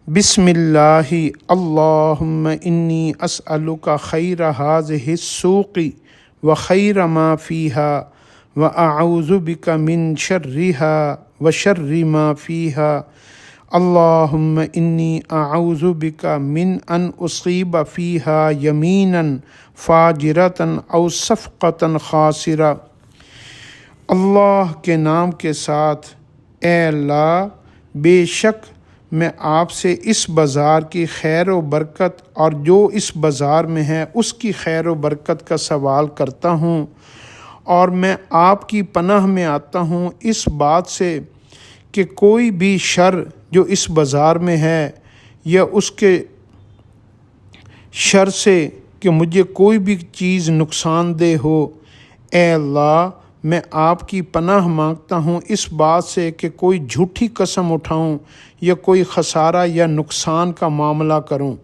बिस्मिल्लाहि अल्लाहुम्मा इन्नी अस्अलुका खैर हाज़िहि स्सूक़ि व खैर मा फ़ीहा व अऊज़ु बिका मिन शर्रिहा व शर्रि मा फ़ीहा। अल्लाहुम्मा इन्नी अऊज़ु बिका मिन अन उसीब फ़ीहा यमीनन फ़ाजिरतन औ सफ़क़तन ख़ासिरा। अल्लाह के नाम के साथ, ए अल्लाह, बेशक मैं आपसे इस बाज़ार की खैर व बरकत और जो इस बाज़ार में है उसकी खैर व बरकत का सवाल करता हूँ, और मैं आपकी पनाह में आता हूँ इस बात से कि कोई भी शर जो इस बाज़ार में है या उसके शर से कि मुझे कोई भी चीज़ नुकसानदेह हो। ए अल्लाह, मैं आपकी पनाह मांगता हूँ इस बात से कि कोई झूठी कसम उठाऊँ या कोई खसारा या नुकसान का मामला करूँ।